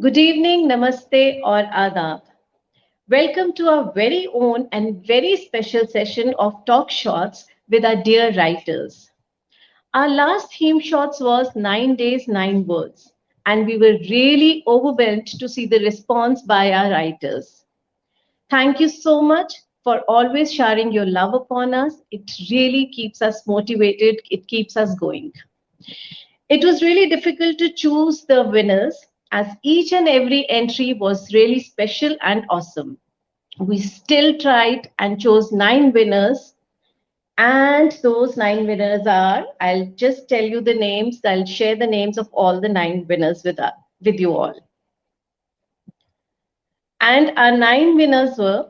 Good evening, namaste, or adab. Welcome to our very own and very special session of Talk Shots with our dear writers. Our last theme shots was 9 days, 9 words, and we were really overwhelmed to see the response by our writers. Thank you so much for always sharing your love upon us. It really keeps us motivated, it keeps us going. It was really difficult to choose the winners as each and every entry was really special and awesome. We still tried and chose 9 winners, and those 9 winners are, I'll just tell you the names, I'll share the names of all the 9 winners with you all. And our 9 winners were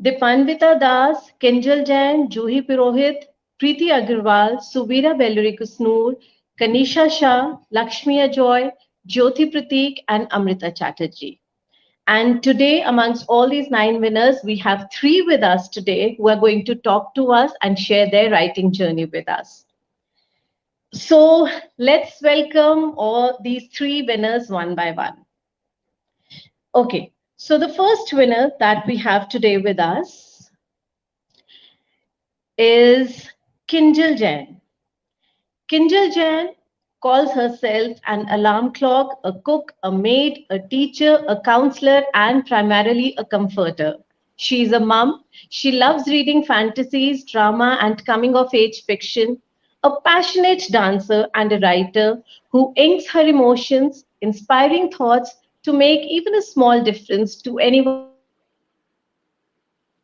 Dipanvita Das, Kinjal Jain, Juhi Purohit, Preeti Agrawal, Suvira Bellurikusnoor, Kanisha Shah, Lakshmi Ajoy, Jyoti Pratik, and Amrita Chatterjee. And today, amongst all these 9 winners, we have 3 with us today who are going to talk to us and share their writing journey with us. So let's welcome all these 3 winners one by one. Okay, so the first winner that we have today with us is Kinjal Jain. Kinjal Jain calls herself an alarm clock, a cook, a maid, a teacher, a counselor, and primarily a comforter. She's a mum. She loves reading fantasies, drama, and coming of age fiction. A passionate dancer and a writer who inks her emotions, inspiring thoughts to make even a small difference to anyone who reads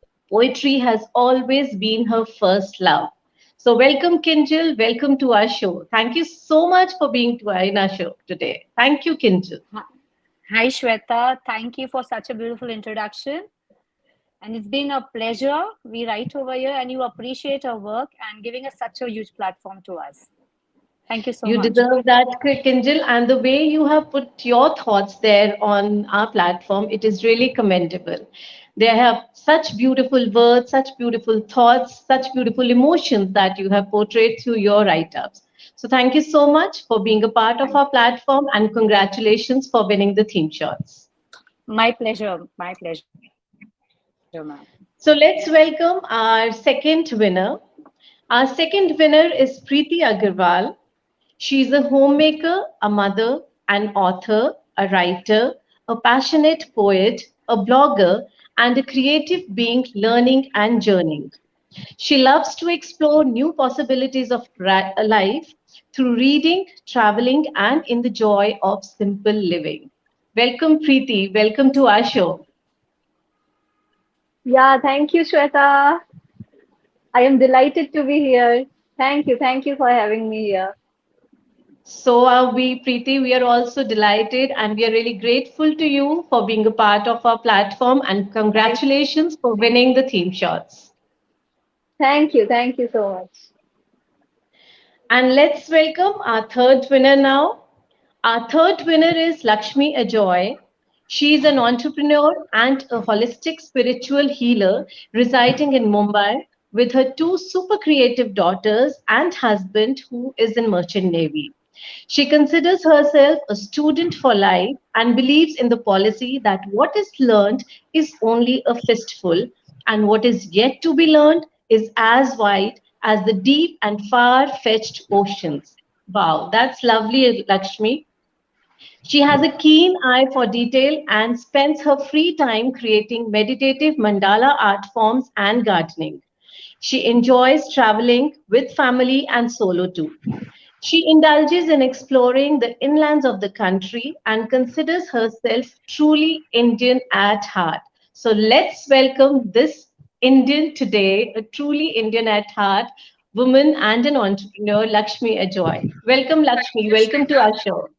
her. Poetry has always been her first love. So, welcome, Kinjal. Welcome to our show. Thank you so much for being in our show today. Thank you, Kinjal. Hi, Shweta. Thank you for such a beautiful introduction. And it's been a pleasure. We write over here and you appreciate our work and giving us such a huge platform to us. Thank you so You much. deserve that, Kinjal, and the way you have put your thoughts there on our platform, it is really commendable. They have such beautiful words, such beautiful thoughts, such beautiful emotions that you have portrayed through your write-ups. So thank you so much for being a part of Thank our platform, and congratulations for winning the theme shots. My pleasure. My pleasure, ma'am. So let's welcome our second winner. Our second winner is Preeti Agrawal. She's a homemaker, a mother, an author, a writer, a passionate poet, a blogger, and a creative being learning and journeying. She loves to explore new possibilities of life through reading, traveling, and in the joy of simple living. Welcome, Preeti. Welcome to our show. Yeah, thank you, Shweta. I am delighted to be here. Thank you for having me here. So are we, Preeti. We are also delighted and we are really grateful to you for being a part of our platform and Thank, congratulations for winning the theme shots. thank you so much. And let's welcome our third winner now. Our third winner is Lakshmi Ajoy. She is an entrepreneur and a holistic spiritual healer residing in Mumbai with her 2 super creative daughters and husband who is in Merchant Navy. She considers herself a student for life and believes in the policy that what is learned is only a fistful and what is yet to be learned is as wide as the deep and far fetched oceans. Wow, that's lovely, Lakshmi. She has a keen eye for detail and spends her free time creating meditative mandala art forms and gardening. She enjoys traveling with family and solo too. She indulges in exploring the inlands of the country and considers herself truly Indian at heart. So let's welcome this Indian today, a truly Indian at heart woman and an entrepreneur, Lakshmi Ajoy. Welcome, Thank Lakshmi. you, Welcome to Shweta. our show.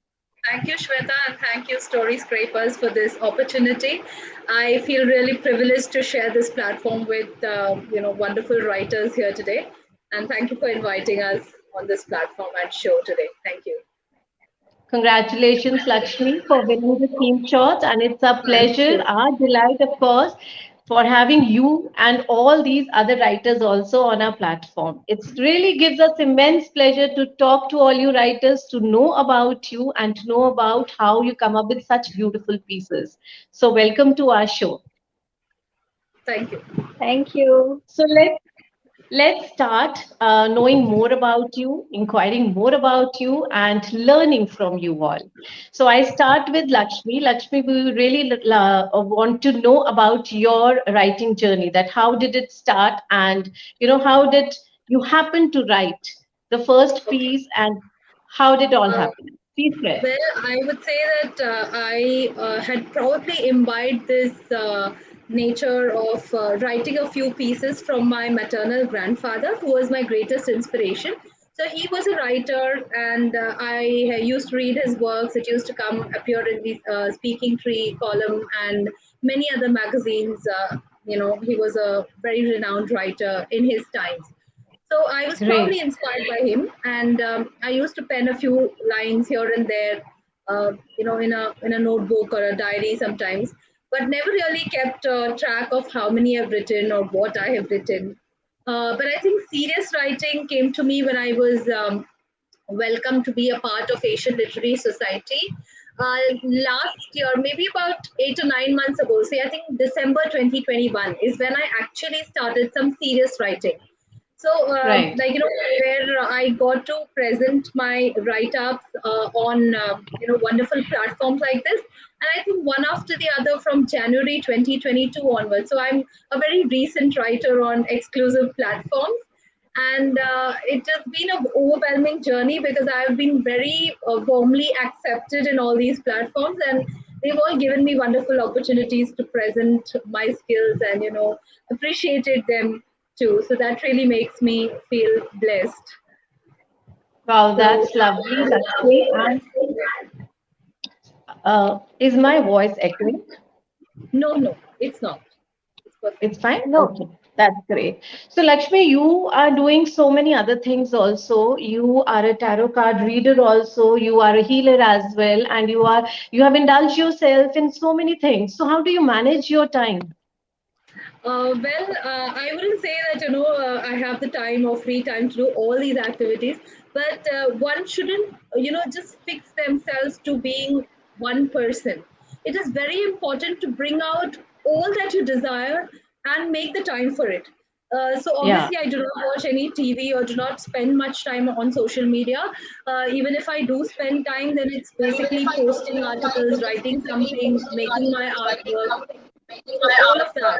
Thank you, Shweta, and thank you, StoryScrapers, for this opportunity. I feel really privileged to share this platform with wonderful writers here today, and thank you for inviting us on this platform and show today. Thank you. Congratulations, Lakshmi, for winning the theme shot. And it's a Thank pleasure, you. our delight, of course, for having you and all these other writers also on our platform. It really gives us immense pleasure to talk to all you writers, to know about you, and to know about how you come up with such beautiful pieces. So, welcome to our show. Thank you. Thank you. So, let's start knowing more about you, inquiring more about you, and learning from you all. So I start with Lakshmi. Lakshmi, we really want to know about your writing journey. That how did it start, and how did you happen to write the first Okay. piece, and how did all Uh, happen? Please share. Well, I would say that I had probably imbibed this nature of writing a few pieces from my maternal grandfather, who was my greatest inspiration. So he was a writer, and I used to read his works. It used to come appear in the Speaking Tree column and many other magazines. He was a very renowned writer in his times. So I was Great. probably inspired by him, and I used to pen a few lines here and there, in a notebook or a diary sometimes, but never really kept track of how many I've written or what I have written. But I think serious writing came to me when I was welcome to be a part of Asian Literary Society. Last year, maybe about 8 or 9 months ago, say I think December 2021 is when I actually started some serious writing. So, Right. where I got to present my write-ups on wonderful platforms like this, and I think one after the other from January 2022 onwards. So I'm a very recent writer on exclusive platforms, and it has been an overwhelming journey because I've been very warmly accepted in all these platforms, and they've all given me wonderful opportunities to present my skills and appreciated them too. So that really makes me feel blessed. Wow, So that's lovely, Lakshmi. And is my voice echoing? no, no, it's not. It's perfect. It's fine? No, Okay, that's great. So, Lakshmi, you are doing so many other things also. You are a tarot card reader also. You are a healer as well, and you have indulged yourself in so many things. So, how do you manage your time? I wouldn't say that I have the time or free time to do all these activities, but one shouldn't just fix themselves to being one person. It is very important to bring out all that you desire and make the time for it. So Yeah. obviously, I do not watch any TV or do not spend much time on social media. Even if I do spend time, then it's basically posting articles, writing something, making my artwork, so all of that,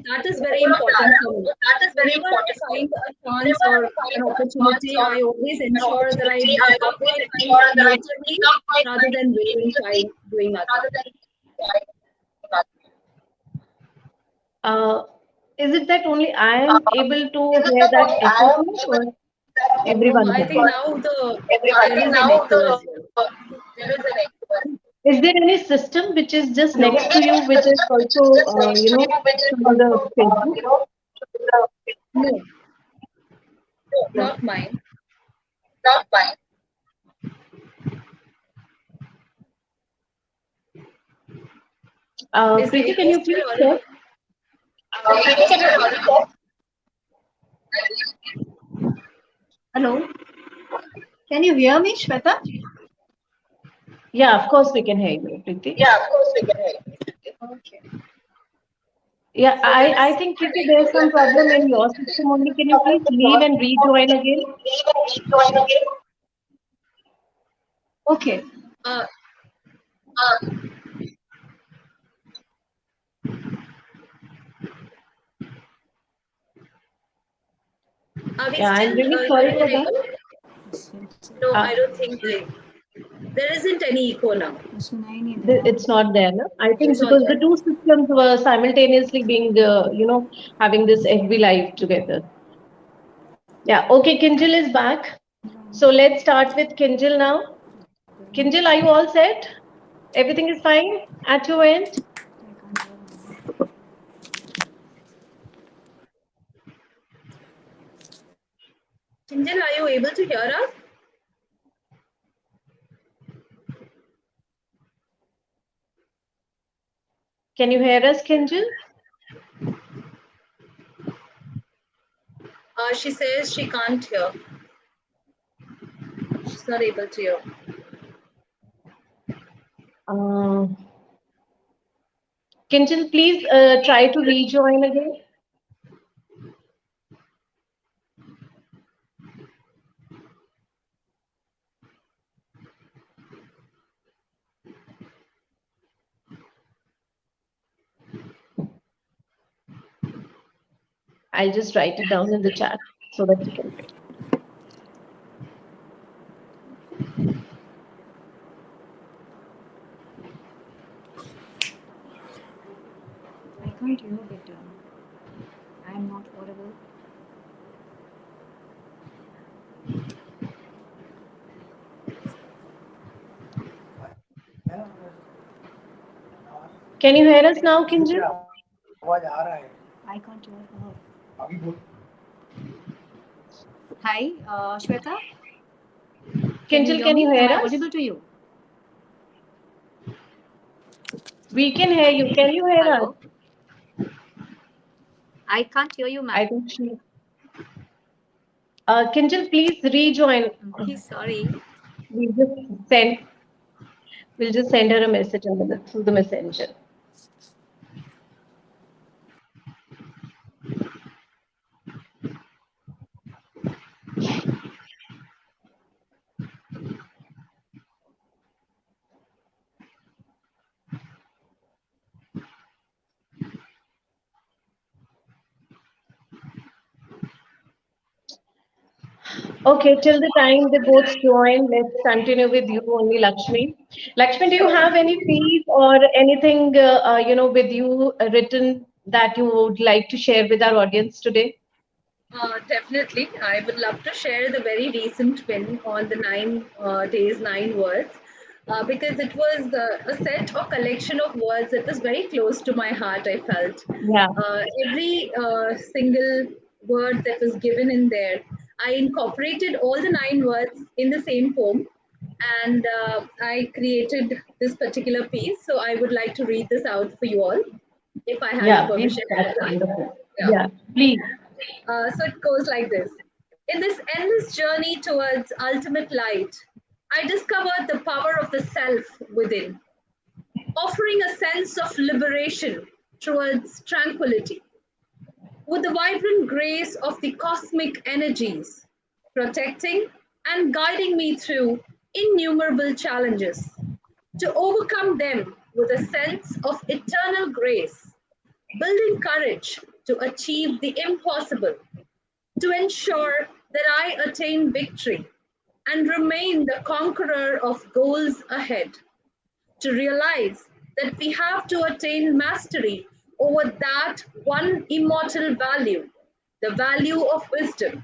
that is very important for me. So whenever I find a chance or an opportunity, I always ensure that I make up my time creatively rather than wasting time doing nothing. Uh, is it that only I am able to hear that echo thing, or everyone I can? think now there is an echo as well. Is there any system which is just next to you, which is also, through the Facebook? No, not mine. Is the Preeti, can echo you still please check? audible? Hello, can you hear me, Shweta? Yeah, of course we can hear you, Preeti. Okay. Yeah, So there I is. think Preeti, there's some problem in your system only. Can you please leave and rejoin again? Okay. Uh, are we Yeah, I'm still really sorry hearing for an that. echo? No, Uh, I don't think there isn't any echo now. it's not there, no? I It's think not because the there. two systems were simultaneously being, having this FB live together. Yeah, okay, Kinjal is back. So let's start with Kinjal now. Kinjal, are you all set? Everything is fine at your end? Kinjal, are you able to hear us? Can you hear us, Kinjal? She says she can't hear. She's not able to hear. Uh, Kinjal, please try to rejoin again. I'll just write it down in the chat so that you can. I can't hear better. I am not audible. Can you hear us now, Kinjal? I can't hear her. Hi, Shweta. Can you Kinjal, hear can you me? Am hear I us? audible to you? We can hear you. Can you hear us? Hello? I can't hear you, ma'am. I think she. Kinjal, please rejoin. I'm very sorry. We just send. We'll just send her a message through the messenger. Okay, till the time they both join, let's continue with you only, Lakshmi. Lakshmi, do you Sure. have any piece or anything, with you written that you would like to share with our audience today? Definitely. I would love to share the very recent win on the 9 days, 9 words, because it was a set or collection of words that was very close to my heart, I felt. Yeah, Every single word that was given in there, I incorporated all the 9 words in the same poem, and I created this particular piece. So I would like to read this out for you all, if I have your yeah, please, permission. that's wonderful. Yeah. Yeah, please. So it goes like this. In this endless journey towards ultimate light, I discovered the power of the self within, offering a sense of liberation towards tranquility, with the vibrant grace of the cosmic energies, protecting and guiding me through innumerable challenges, to overcome them with a sense of eternal grace, building courage to achieve the impossible, to ensure that I attain victory and remain the conqueror of goals ahead, to realize that we have to attain mastery over that one immortal value, the value of wisdom,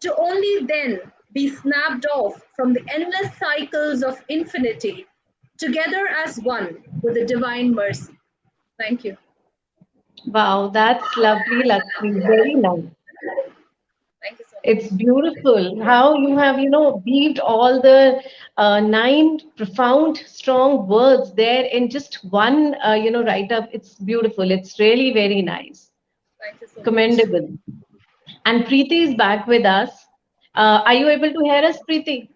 to only then be snapped off from the endless cycles of infinity, together as one with the divine mercy. Thank you. Wow, that's lovely, Lakshmi. Very nice. Thank you so It's much. beautiful how you have, weaved all the nine profound, strong words there in just one, write-up. It's beautiful. It's really very nice. Thank you so much. Commendable. And Preeti is back with us. Are you able to hear us, Preeti?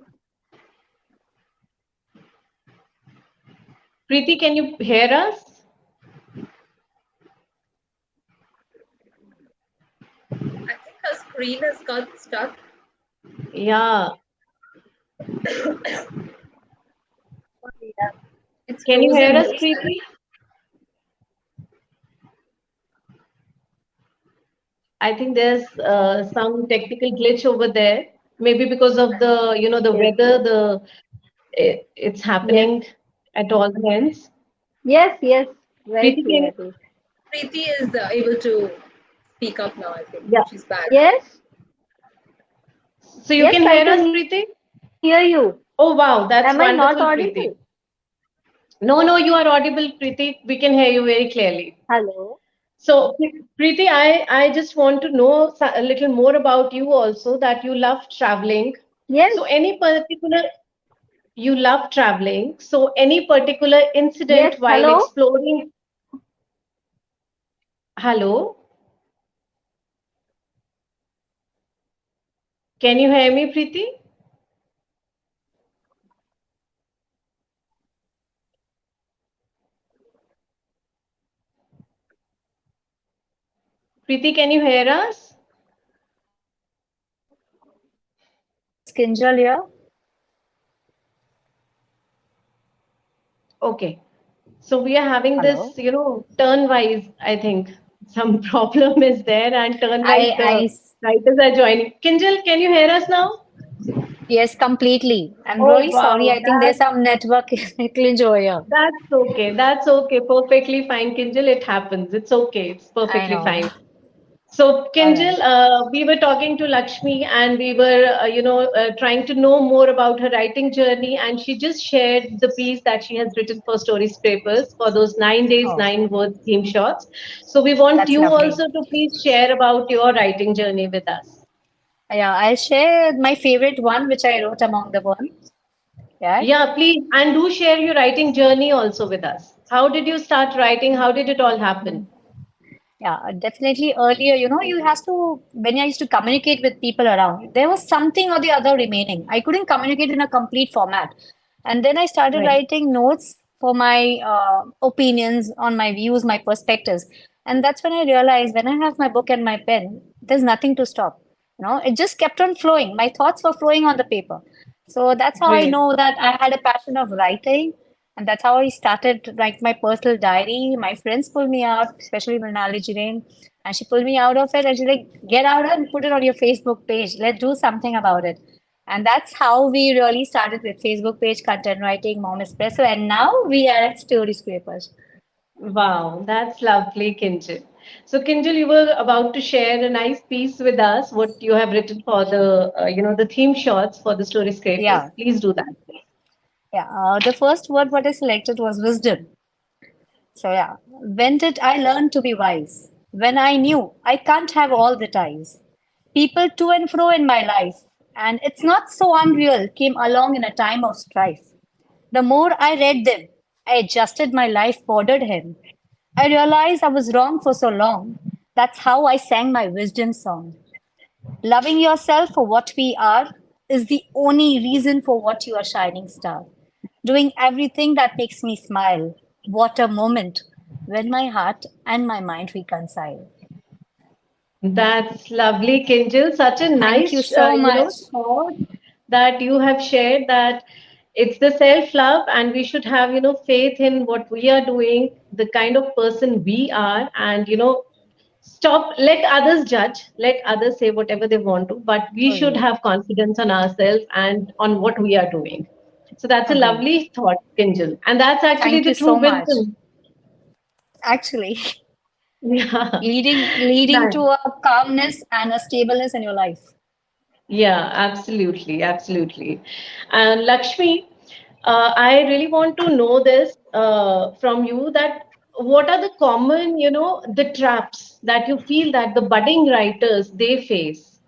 Preeti, can you hear us? I think her screen has got stuck. Yeah. It's Can you hear frozen. us, Preeti? I think there's some technical glitch over there. Maybe because of the, the Yes, weather, yes, it's yes, happening at all ends. yes, yes. Very Preeti, true, can, it is. Preeti is able to speak up now, I think. yeah. She's back. Yes, So you yes, can I hear can us, hear Preeti? you. Oh, wow, Am I that's not wonderful, audible? Preeti. No, no, you are audible, Preeti. We can hear you very clearly. Hello. So, Preeti, I just want to know a little more about you also, that you love traveling. Yes, So, you love traveling. So, any particular yes, incident while hello. exploring? Hello? Can you hear me, Preeti? Preeti, can you hear us? Is Kinjal here? Okay. So we are having this, Hello. turn-wise, I think. Some problem is there, and turn-wise the I writers are joining. Kinjal, can you hear us now? Yes, completely. I'm Oh, really sorry. wow. I think there's some network glitch over here. That's okay. That's okay. Perfectly fine, Kinjal. It happens. It's okay. It's I perfectly know. fine. So, All right. Kinjal, we were talking to Lakshmi and we were, trying to know more about her writing journey. And she just shared the piece that she has written for StoryScrapers for those 9 days, Oh, 9 words theme shots. So, we want that's you lovely. also to please share about your writing journey with us. Yeah, I'll share my favorite one, which I wrote among the one. Yeah. Yeah, please. And do share your writing journey also with us. How did you start writing? How did it all happen? Yeah, definitely earlier, you have to, when I used to communicate with people around, there was something or the other remaining. I couldn't communicate in a complete format. And then I started Right. writing notes for my opinions on my views, my perspectives. And that's when I realized when I have my book and my pen, there's nothing to stop. It just kept on flowing. My thoughts were flowing on the paper. So that's how I Great. know that I had a passion of writing. And that's how I started to write my personal diary. My friends pulled me out, especially Manali Jain, and she pulled me out of it and she's like, get out and put it on your Facebook page. Let's do something about it. And that's how we really started with Facebook page, content writing, Mom Espresso, and now we are at Story Scrapers. Wow, that's lovely, Kinjal. So, Kinjal, you were about to share a nice piece with us, what you have written for the theme shots for the story scrapers. Yeah, Please do that. yeah. The first word what I selected was wisdom. So yeah, when did I learn to be wise? When I knew I can't have all the ties. People to and fro in my life, and it's not so unreal, came along in a time of strife. The more I read them, I adjusted my life, bordered him. I realized I was wrong for so long. That's how I sang my wisdom song. Loving yourself for what we are is the only reason for what you are shining star. Doing everything that makes me smile. What a moment when my heart and my mind reconcile. That's lovely, Kinjal. Such a Thank you nice, so much. thought that you have shared that it's the self-love and we should have, faith in what we are doing, the kind of person we are, and, stop, let others judge, let others say whatever they want to, but we Oh, should yeah. have confidence on ourselves and on what we are doing. So that's a Agree. lovely thought, Kinjal. And that's actually Thank the you true so much. wisdom. Actually, Yeah. leading Nice. to a calmness and a stableness in your life. Yeah, absolutely, absolutely. And Lakshmi, I really want to know this from you that what are the common, the traps that you feel that the budding writers they face?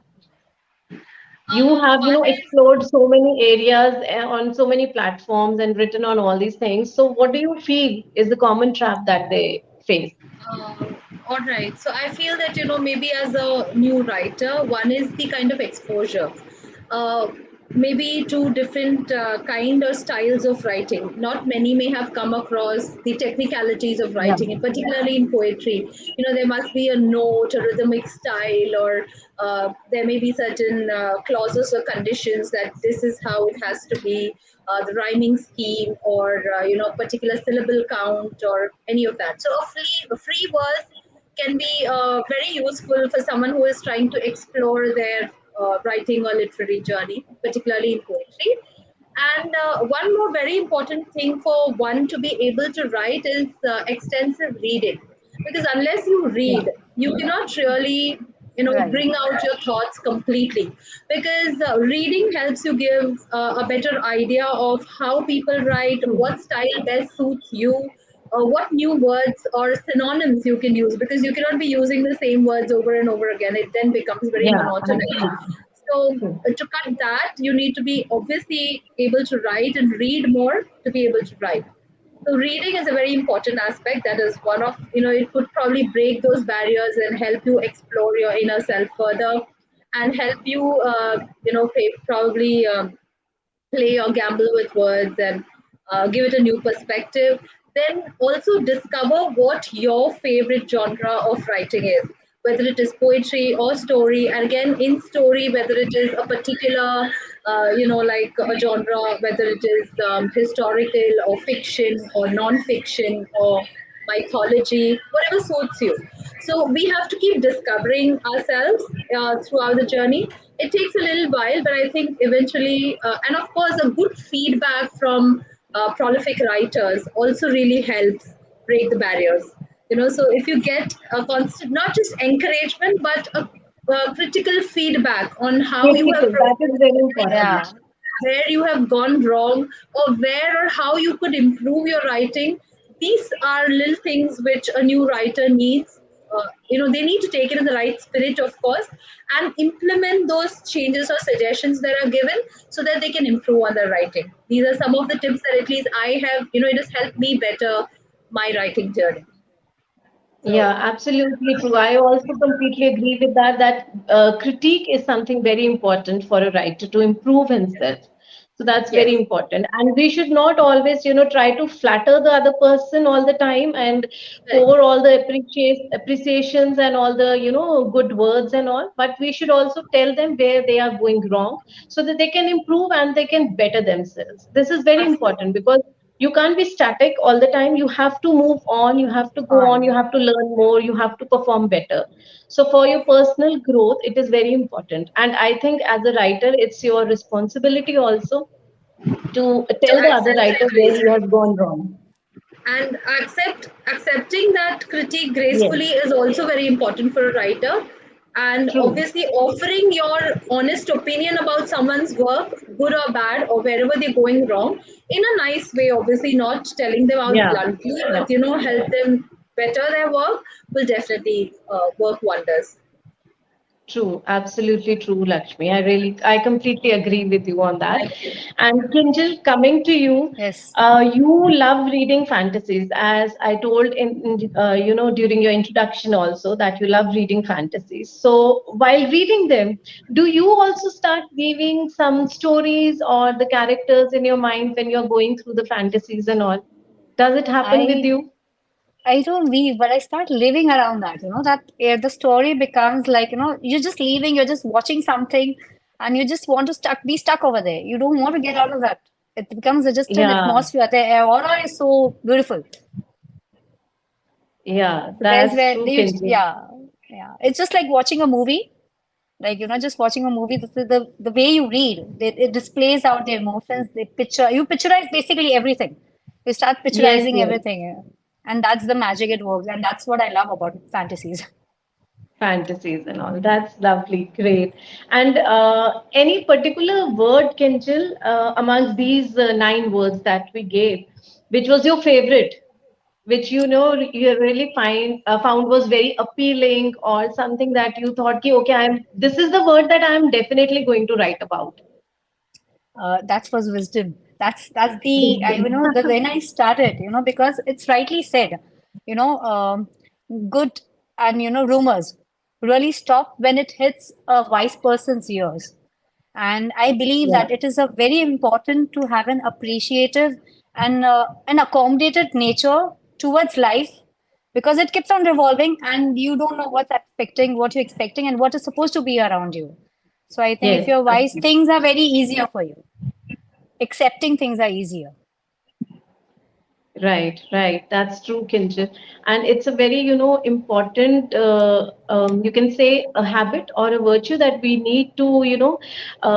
You have, One is explored so many areas on so many platforms and written on all these things. So what do you feel is the common trap that they face? all right. So I feel that, maybe as a new writer, one is the kind of exposure. Uh, Maybe two different kind or styles of writing. Not many may have come across the technicalities of Yeah. writing, and particularly in poetry. There must be a note, a rhythmic style, or there may be certain clauses or conditions that this is how it has to be, the rhyming scheme, or particular syllable count, or any of that. So a free verse can be very useful for someone who is trying to explore their writing or literary journey, particularly in poetry. And one more very important thing for one to be able to write is extensive reading. Because unless you Yeah. read, you cannot really, Right. bring out your thoughts completely. Because reading helps you give a better idea of how people write, True. what style best suits you, what new words or synonyms you can use. Because you cannot be using the same words over and over again. It then becomes very Yeah, monotonous. absolutely. So True. to cut that, you need to be obviously able to write and read more to be able to write. So reading is a very important aspect. That is one of, it could probably break those barriers and help you explore your inner self further. and help you, probably play or gamble with words and give it a new perspective. Then also discover what your favorite genre of writing is, whether it is poetry or story. And again, in story, whether it is a particular, like a genre, whether it is historical or fiction or non-fiction or mythology, whatever suits you. So we have to keep discovering ourselves throughout the journey. It takes a little while, but I think eventually, and of course, a good feedback from prolific writers also really helps break the barriers. So if you get a constant, not just encouragement, but a critical feedback on how you have Critical, that is progressed very in important. Yeah. writing, where you have gone wrong, or where or how you could improve your writing. These are little things which a new writer needs. They need to take it in the right spirit, of course, and implement those changes or suggestions that are given so that they can improve on their writing. These are some of the tips that at least I have, it has helped me better my writing journey. So, Yeah, absolutely true. I also completely agree with that, that critique is something very important for a writer to improve himself. So that's very yes, important. And we should not always, try to flatter the other person all the time and right. pour all the appreciations and all the, good words and all. But we should also tell them where they are going wrong so that they can improve and they can better themselves. This is very Absolutely. important because you can't be static all the time. You have to move on, you have to go on, you On. have to learn more, you have to perform better. So for your personal growth it is very important, and I think as a writer it's your responsibility also to To tell the other accept writer and where he raise has gone wrong. and accepting that critique Yes, gracefully is also very important for a writer, and true. obviously offering your honest opinion about someone's work, good or bad, or wherever they're going wrong, in a nice way, obviously not telling them out Yeah, bluntly, yeah. but help them better their work, will definitely work wonders. True, absolutely true, Lakshmi. I completely agree with you on that. Thank you. And Kinjal, coming to you, Yes. you love reading fantasies, as I told during your introduction also that you love reading fantasies. So while reading them, do you also start weaving some stories or the characters in your mind when you're going through the fantasies and all? Does it happen with I you? I don't weave, but I start living around that, that the story becomes like, you're just leaving, you're just watching something, and you just want to be stuck over there. You don't want to get out of that. It becomes just an Yeah, atmosphere. The aura is so beautiful. yeah, So there's that's where true, you, Kinjal. yeah, yeah. It's just like watching a movie. Like, just watching a movie, the way you read, it displays out the emotions, you picturize basically everything. You start Yes, picturizing yes. everything. And that's the magic it works. And that's what I love about fantasies. Fantasies and all. That's lovely, great. And any particular word, Kinjal, amongst these nine words that we gave, which was your favorite, which you really found was very appealing, or something that you thought, ki, okay, this is the word that I'm definitely going to write about. That was wisdom. That's the when I started, because it's rightly said, you know, um, good and rumors really stop when it hits a wise person's ears. And I believe Yeah. that it is a very important to have an appreciative and an accommodated nature towards life because it keeps on revolving and you don't know what you're expecting, and what is supposed to be around you. So I think if Yes, you're wise, absolutely. things are very easier for you. Accepting things are easier. Right, right. That's true, Kinship. And it's a very, important, you can say a habit or a virtue that we need to,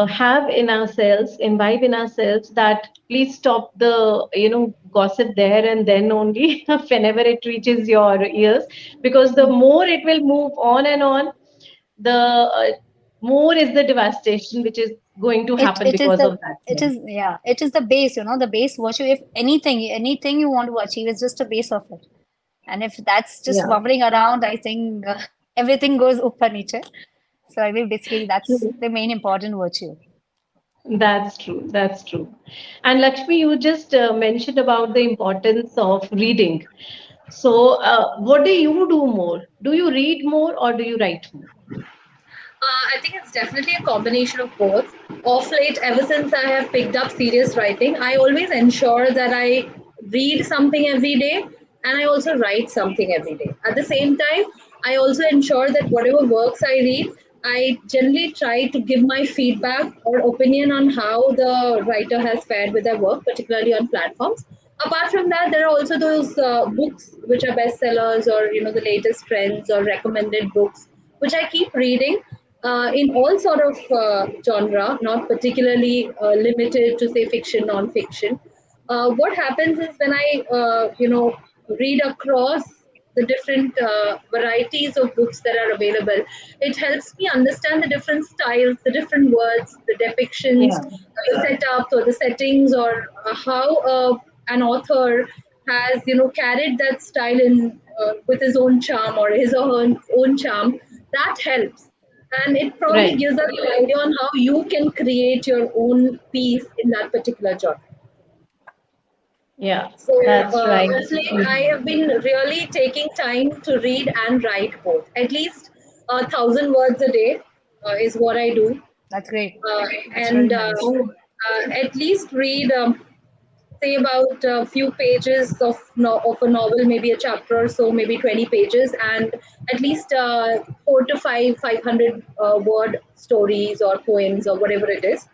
have in ourselves, imbibe in ourselves, that please stop the, gossip there and then only whenever it reaches your ears, because the more it will move on and on, the more is the devastation which is going to It happen it is because the of that it thing. is yeah, it is the base, the base virtue. If anything you want to achieve is just a base of it. And if that's just Yeah. bubbling around, I think everything goes upper nature. So I mean, basically, that's True. the main important virtue. That's true. That's true. And Lakshmi, you just mentioned about the importance of reading. So, what do you do more? Do you read more or do you write more? I think it's definitely a combination of both. Of late, ever since I have picked up serious writing, I always ensure that I read something every day and I also write something every day. At the same time, I also ensure that whatever works I read, I generally try to give my feedback or opinion on how the writer has fared with their work, particularly on platforms. Apart from that, there are also those books which are bestsellers, or the latest trends or recommended books which I keep reading in all sort of genre, not particularly limited to say fiction, non-fiction. What happens is when I, read across the different varieties of books that are available, it helps me understand the different styles, the different words, the depictions, Yeah, the setups or the settings, or how an author has, carried that style in with his own charm or his or her own charm. That helps, and it probably right. gives us an idea on how you can create your own piece in that particular genre. Yeah, So, that's right. of late, I have been really taking time to read and write both. At least 1,000 words a day is what I do, That's great. That's really and nice. Oh, at least read, say, about a few pages of of a novel, maybe a chapter or so, maybe 20 pages, and at least 500 word stories or poems or whatever it is,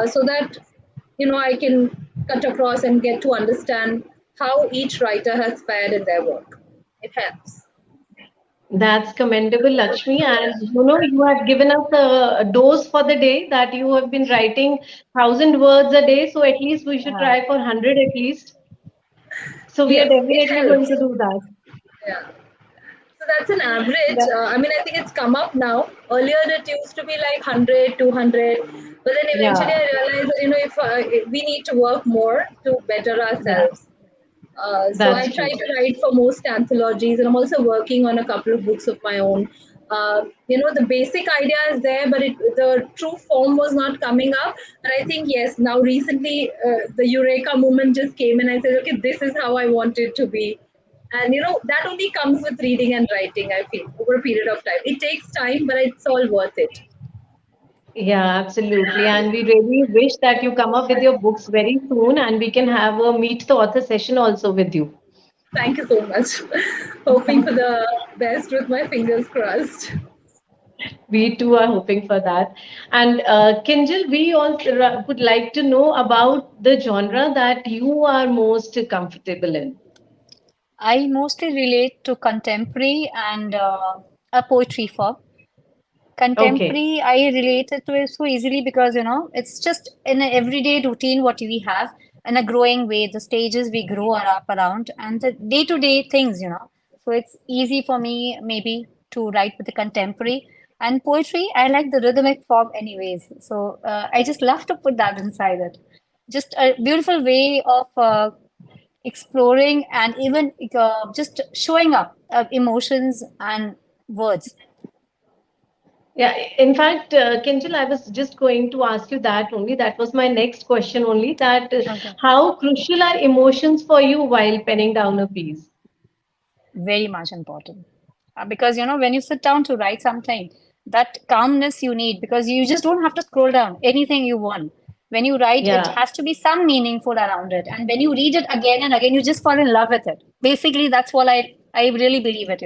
so that I can cut across and get to understand how each writer has fared in their work. It helps. that's commendable, Lakshmi. And you have given us a dose for the day that you have been writing 1,000 words a day. So at least we should Uh, try for 100 at least. So we are Yes, it definitely going helps. to do that. Yeah. So that's an average. That- I mean, I think it's come up now. Earlier, it used to be like 100, 200. But then eventually, Yeah, I realized that, if we need to work more to better yeah, ourselves. So I that's try true. to write for most anthologies, and I'm also working on a couple of books of my own. The basic idea is there, but the true form was not coming up. And I think, yes, now recently the Eureka moment just came, and I said, okay, this is how I want it to be. And that only comes with reading and writing, I feel, over a period of time. It takes time, but it's all worth it. Yeah, absolutely. And we really wish that you come up with your books very soon and we can have a meet the author session also with you. Thank you so much. Hoping for the best with my fingers crossed. We too are hoping for that. And Kinjal, we also would like to know about the genre that you are most comfortable in. I mostly relate to contemporary and a poetry form. Okay. Contemporary, I related to it so easily because, it's just in an everyday routine what we have in a growing way, the stages we grow are up around and the day-to-day things. So it's easy for me maybe to write with the contemporary. And poetry, I like the rhythmic form anyways. So I just love to put that inside it. Just a beautiful way of exploring and even just showing up emotions and words. Yeah, in fact, Kinjal, I was just going to ask you that only. That was my next question only. That Okay. how crucial are emotions for you while penning down a piece? Very much important. Because when you sit down to write something, that calmness you need, because you just don't have to scroll down anything you want. When you write, it Yeah, has to be some meaningful around it. And when you read it again and again, you just fall in love with it. Basically, that's what I really believe it.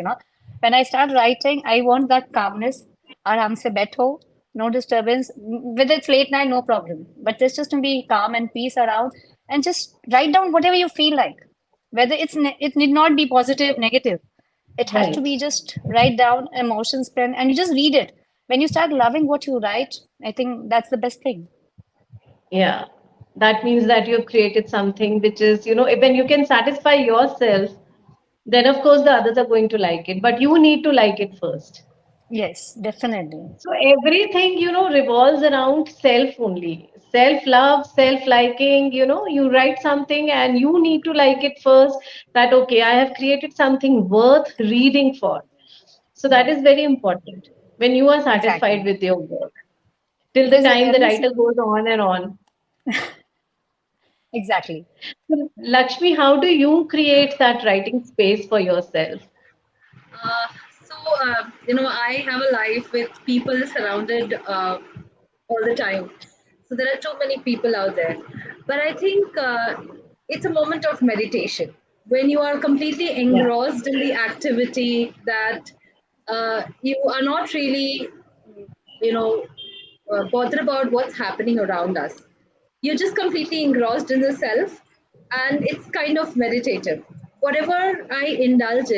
When I start writing, I want that calmness, aram se betho, no disturbance. Whether it's late night, no problem. But just to be calm and peace around and just write down whatever you feel like, whether it need not be positive negative, it has to right. be just write down emotions pen and you just read it. When you start loving what you write, I think that's the best thing. Yeah. That means that you've created something which is, when you can satisfy yourself, then of course the others are going to like it. But you need to like it first. Yes, definitely. So everything, revolves around self only. Self-love, self-liking, you write something and you need to like it first that, okay, I have created something worth reading for. So that Right, is very important when you are satisfied exactly. with your work. Till the Because time the every writer goes on and on. exactly. So, Lakshmi, how do you create that writing space for yourself? I have a life with people surrounded all the time. So there are too many people out there. But I think it's a moment of meditation when you are completely Yeah. engrossed in the activity that you are not really, you know, bother about what's happening around us. You're just completely engrossed in the self, and it's kind of meditative. Whatever I indulge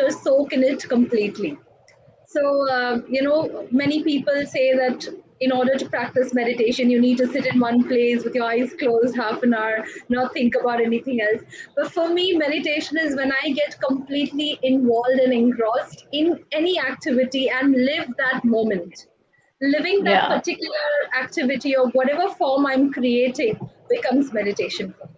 or soak in it completely. So, many people say that in order to practice meditation, you need to sit in one place with your eyes closed half an hour, not think about anything else. But for me, meditation is when I get completely involved and engrossed in any activity and live that moment. Living that Yeah. particular activity or whatever form I'm creating becomes meditation for me.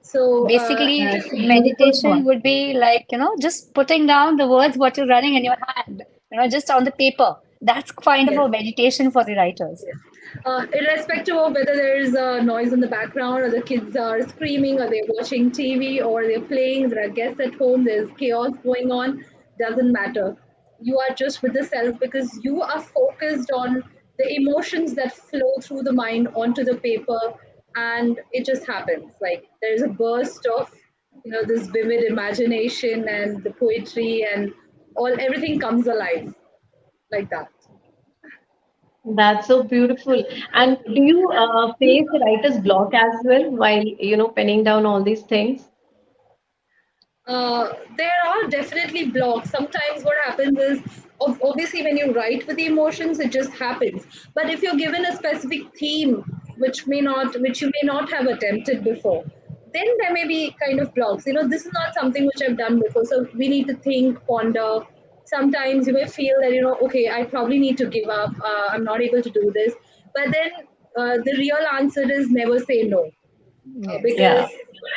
So, it Basically, That's is. a beautiful meditation thought. would be like, just putting down the words what you're running in your hand, just on the paper. That's kind of Yes. a meditation for the writers. Yes. Irrespective of whether there is a noise in the background or the kids are screaming or they're watching TV or they're playing, there are guests at home, there's chaos going on, doesn't matter. You are just with the self because you are focused on the emotions that flow through the mind onto the paper, and it just happens. Like there's a burst of this vivid imagination and the poetry and all everything comes alive like that. That's so beautiful. And do you face the writer's block as well while, penning down all these things? There are definitely blocks. Sometimes what happens is, obviously, when you write with the emotions, it just happens. But if you're given a specific theme, which you may not have attempted before, then there may be kind of blocks. This is not something which I've done before, so we need to think, ponder. Sometimes you may feel that okay, I probably need to give up. I'm not able to do this. But then the real answer is never say no, Yes. Yeah. because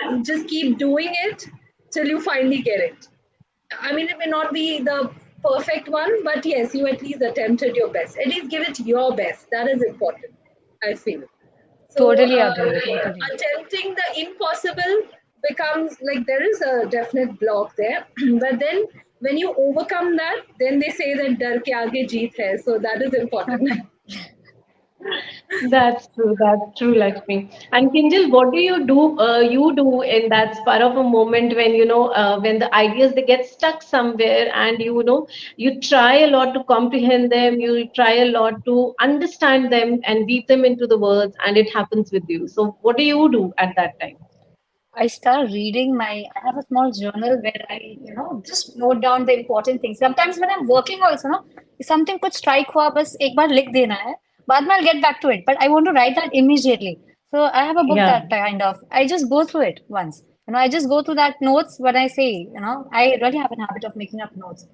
you just keep doing it till you finally get it. I mean, it may not be the perfect one, but yes, you at least attempted your best. At least give it your best. That is important, I feel. So, Totally agree. Totally. attempting the impossible becomes like there is a definite block there. But then when you overcome that, then they say that dar ke aage jeet hai. So, that is important. That's true. That's true, Lakshmi. And Kinjal, what do you do? You do in that spur of a moment when when the ideas they get stuck somewhere, and you try a lot to comprehend them. You try a lot to understand them and weave them into the words, and it happens with you. So, what do you do at that time? I start reading I have a small journal where I, just note down the important things. Sometimes when I'm working also, something कुछ strike हुआ बस एक बार लिख देना है. बाद में I'll get back to it, but I want to write that immediately. So I have a book Yeah. that kind of, I just go through it once. I just go through that notes when I say, I really have a habit of making up notes.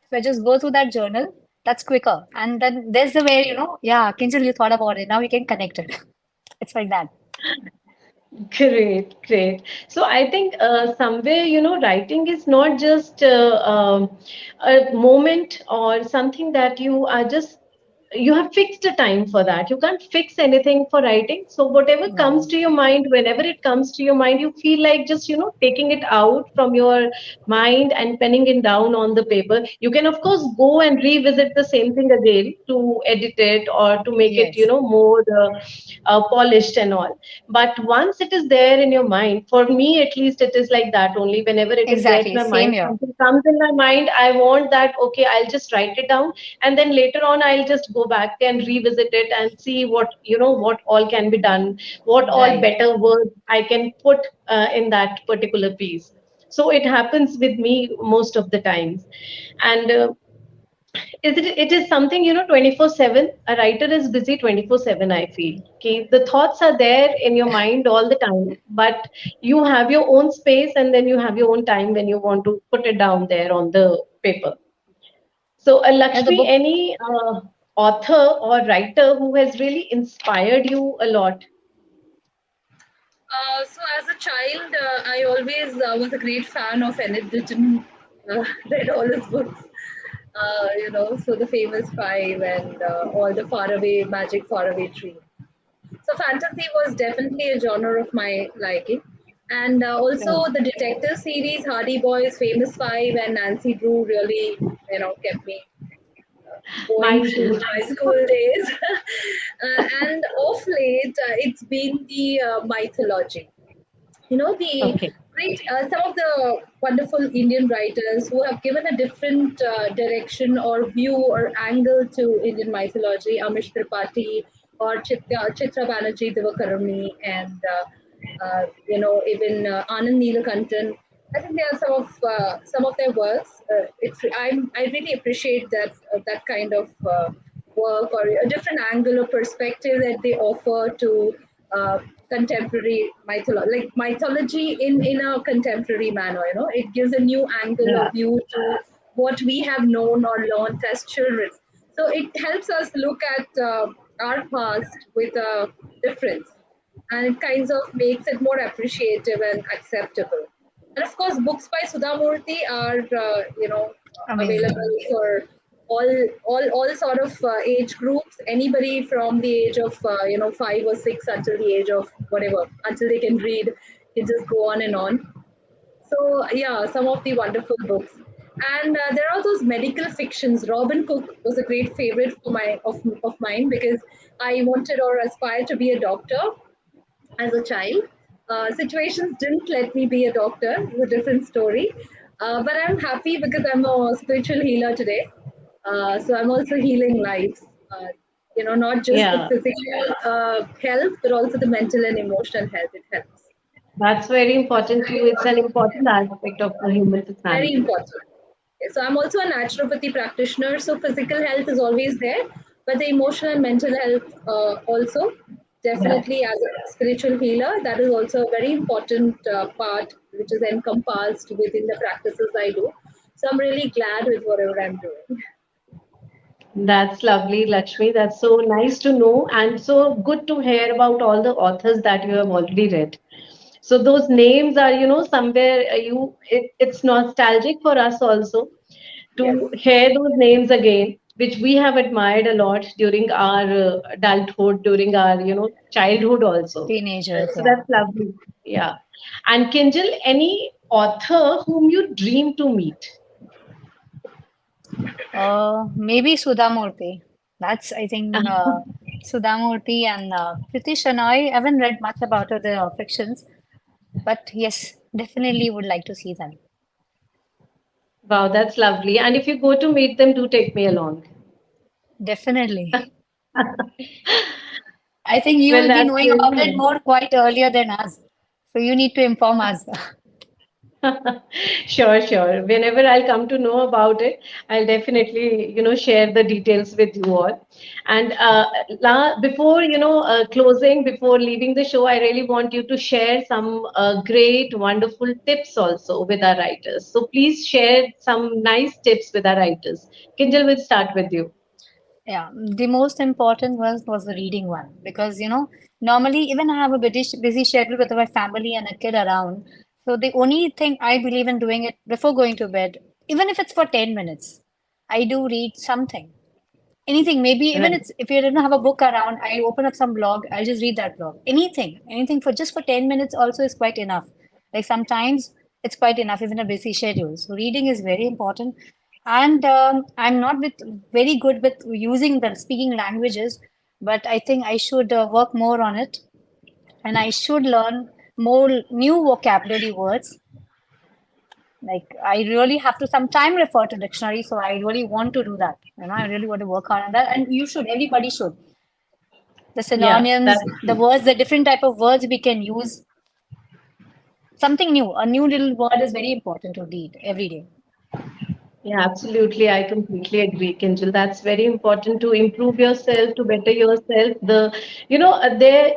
So I just go through that journal. That's quicker. And then there's the way, yeah, Kinjal, you thought about it. Now we can connect it. It's like that. Great, great. So I think somewhere, writing is not just a moment or something that you have fixed a time for that. You can't fix anything for writing. So whatever comes No. to your mind, whenever it comes to your mind, you feel like just, taking it out from your mind and penning it down on the paper. You can, of course, go and revisit the same thing again to edit it or to make it, Yes. more polished and all. But once it is there in your mind, for me at least, it is like that only. Whenever it is there in Exactly. my Same mind, here. something comes in my mind, I want that, okay, I'll just write it down. And then later on, I'll just go back and revisit it and see what all can be done, what all Right. better words I can put in that particular piece. So it happens with me most of the times. And it is something 24/7. A writer is busy 24/7, I feel. Okay, the thoughts are there in your mind all the time, but you have your own space and then you have your own time when you want to put it down there on the paper. So, The Lakshmi, book, any author or writer who has really inspired you a lot? So as a child, I always was a great fan of Enid Blyton. Read all his books. So the famous five and all the faraway magic faraway tree. So fantasy was definitely a genre of my liking. And Yeah. also the detective series, Hardy Boys, Famous Five, and Nancy Drew really, kept me going Mine through too. my school days. And of late, it's been the mythology. The Okay. great some of the wonderful Indian writers who have given a different direction or view or angle to Indian mythology, Amish Tripathi or Chitra Banerjee Divakaruni, and even Anand Neelakantan. I think they are some of their works. I really appreciate that kind of work or a different angle or perspective that they offer to uh, contemporary mythology, like mythology in a contemporary manner. It gives a new angle Yeah. of view to what we have known or learned as children. So it helps us look at our past with a difference, and it kinds of makes it more appreciative and acceptable. And of course, books by Sudha Murthy are Amazing. available for all sort of age groups. Anybody from the age of 5 or 6 until the age of whatever, until they can read, can just go on and on. So yeah, some of the wonderful books. And there are those medical fictions. Robin Cook was a great favorite of mine because I wanted or aspired to be a doctor as a child. Situations didn't let me be a doctor. It's a different story. But I'm happy because I'm a spiritual healer today. So I'm also healing lives. Not just the Yeah. physical health, but also the mental and emotional health. It helps. That's very important too. It's an important aspect of the human Very personality. important. Okay, so I'm also a naturopathy practitioner. So physical health is always there, but the emotional and mental health also Yeah. definitely as a spiritual healer, that is also a very important part which is encompassed within the practices I do. So I'm really glad with whatever I'm doing. That's lovely, Lakshmi. That's so nice to know and so good to hear about all the authors that you have already read. So those names are, somewhere it's nostalgic for us also Yes, to hear those names again, which we have admired a lot during our adulthood, during our, childhood also. Teenagers, So yeah. that's lovely. Yeah. And Kinjal, any author whom you dream to meet? Maybe Sudha Murthy. That's, I think, Sudha Murthy and Kriti Shanoy. I haven't read much about her, the fictions, but yes, definitely would like to see them. Wow, that's lovely. And if you go to meet them, do take me along. Definitely. I think you Well, will be that's knowing really about it nice. more quite earlier than us. So you need to inform us. Sure, sure. Whenever I'll come to know about it, I'll definitely, share the details with you all. And before, closing, before leaving the show, I really want you to share some great, wonderful tips also with our writers. So please share some nice tips with our writers. Kinjal, we'll start with you. Yeah, the most important was the reading one because normally even I have a busy schedule with my family and a kid around. So the only thing I believe in doing it before going to bed, even if it's for 10 minutes, I do read something. Anything, maybe even Right. it's if you didn't have a book around, I open up some blog, I'll just read that blog. Anything for just for 10 minutes also is quite enough. Like sometimes it's quite enough, even a busy schedule. So reading is very important. And I'm not very good with using the speaking languages, but I think I should work more on it, and I should learn more new vocabulary words. Like I really have to sometime refer to dictionary, so I really want to do that. I really want to work hard on that, and you should. Everybody should. The Yeah, synonyms, that's the true. words, the different type of words we can use. Something new, a new little word is very important to read every day. Yeah, absolutely. I completely agree, Kinjal. That's very important to improve yourself, to better yourself. There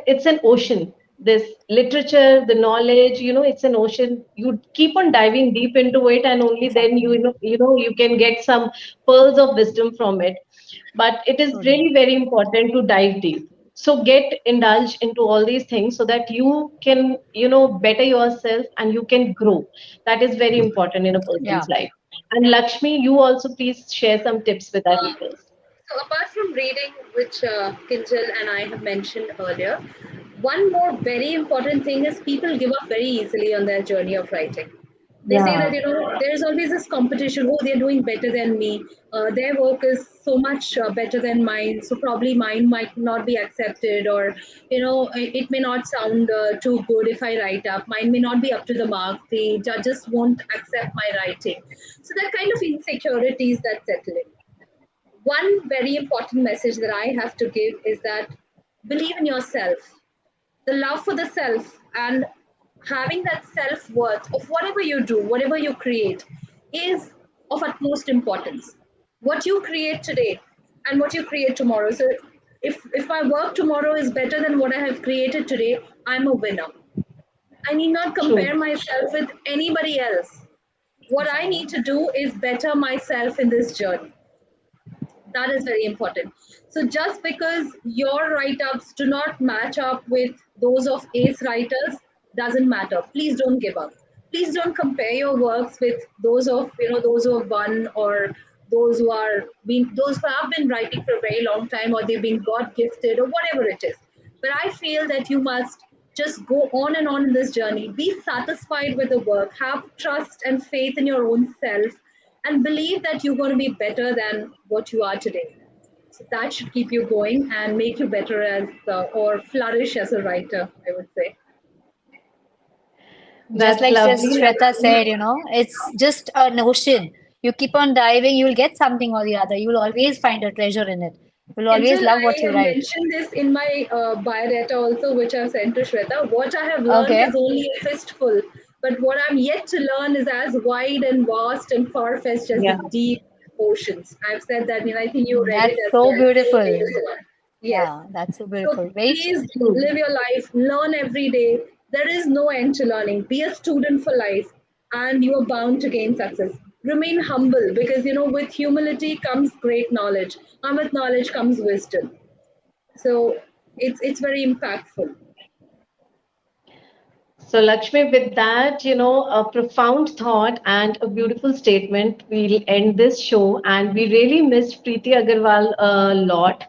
it's an ocean. This literature, the knowledge, it's an ocean. You keep on diving deep into it, and only then Exactly. you can get some pearls of wisdom from it. But it is Truly. really very important to dive deep. So get indulged into all these things so that you can, better yourself and you can grow. That is very important in a Yeah. person's life. And Lakshmi, you also please share some tips with our readers. So apart from reading, which Kinjal and I have mentioned earlier, One more very important thing is people give up very easily on their journey of writing. They say that, Yeah, there's always this competition. Oh, they're doing better than me. Their work is so much better than mine. So probably mine might not be accepted, or it may not sound too good if I write up. Mine may not be up to the mark. The judges won't accept my writing. So that kind of insecurities that settle in. One very important message that I have to give is that believe in yourself. The love for the self and having that self worth of whatever you do, whatever you create, is of utmost importance. What you create today and what you create tomorrow. So, if my work tomorrow is better than what I have created today, I'm a winner. I need not compare true. myself with anybody else. What I Exactly. need to do is better myself in this journey. That is very important. So just because your write-ups do not match up with those of ace writers doesn't matter. Please don't give up. Please don't compare your works with those of those who have won, or those who have been writing for a very long time, or they've been God gifted, or whatever it is. But I feel that you must just go on and on in this journey. Be satisfied with the work. Have trust and faith in your own self, and believe that you're going to be better than what you are today. So that should keep you going and make you better or flourish as a writer, I would say. Just That's like lovely, just Shweta Lakshmi. said, it's just an ocean. You keep on diving, you'll get something or the other. You'll always find a treasure in it. You'll always Kinjal, love what I you have write. mentioned this in my biodata also, which I've sent to Shweta. What I have learned Okay. is only a fistful, but what I'm yet to learn is as wide and vast and far-fetched as the Yeah, deep oceans. I've said that, and I think you read it That's as so well. beautiful. Yes. Yeah, that's so So beautiful. Very true. please true. live your life, learn every day. There is no end to learning. Be a student for life, and you are bound to gain success. Remain humble, because with humility comes great knowledge, and with knowledge comes wisdom. So it's very impactful. So, Lakshmi, with that, a profound thought and a beautiful statement, we'll end this show. And we really missed Preeti Agarwal a lot.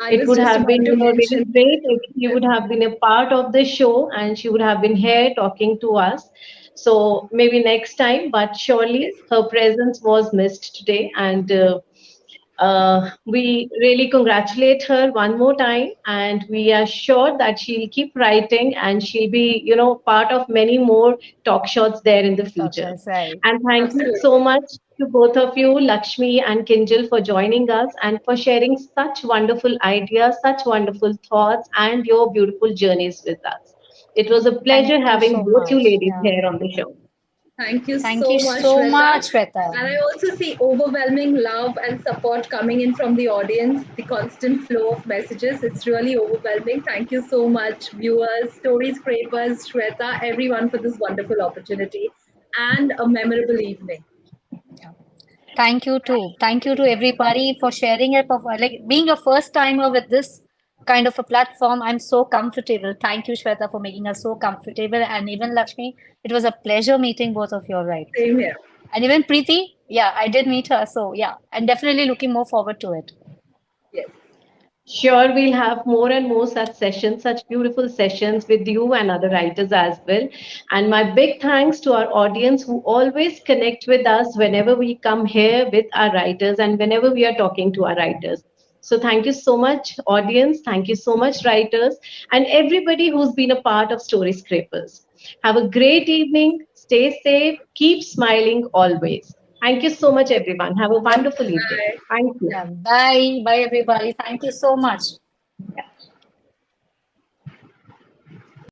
I It was would just have about been, to really mention. great if she would have been a part of the show and she would have been here talking to us. So maybe next time, but Yes. surely her presence was missed today. And we really congratulate her one more time, and we are sure that she'll keep writing and she'll be, part of many more talk shots there in the Talk future. shows, right. And thank you so Absolutely. much to both of you, Lakshmi and Kinjal, for joining us and for sharing such wonderful ideas, such wonderful thoughts, and your beautiful journeys with us. It was a Thank pleasure you having so both you much. ladies Yeah. here on the show. Thank you Thank so you much, so Shweta. much, Shweta. And I also see overwhelming love and support coming in from the audience, the constant flow of messages. It's really overwhelming. Thank you so much, viewers, story scrapers, Shweta, everyone, for this wonderful opportunity and a memorable evening. Yeah. Thank you too. Thank you to everybody for sharing it. Like being a first timer with this kind of a platform, I'm so comfortable. Thank you, Shweta, for making us so comfortable. And even Lakshmi, it was a pleasure meeting both of you, all right? Same here. And even Preeti, yeah, I did meet her. So yeah, I'm definitely looking more forward to it. Yes. Sure, we'll have more and more such sessions, such beautiful sessions with you and other writers as well. And my big thanks to our audience who always connect with us whenever we come here with our writers and whenever we are talking to our writers. So, thank you so much, audience. Thank you so much, writers, and everybody who's been a part of Story Scrapers. Have a great evening. Stay safe. Keep smiling always. Thank you so much, everyone. Have a wonderful evening. Bye. Thank you. Yeah, bye. Bye, everybody. Thank you so much. Yeah.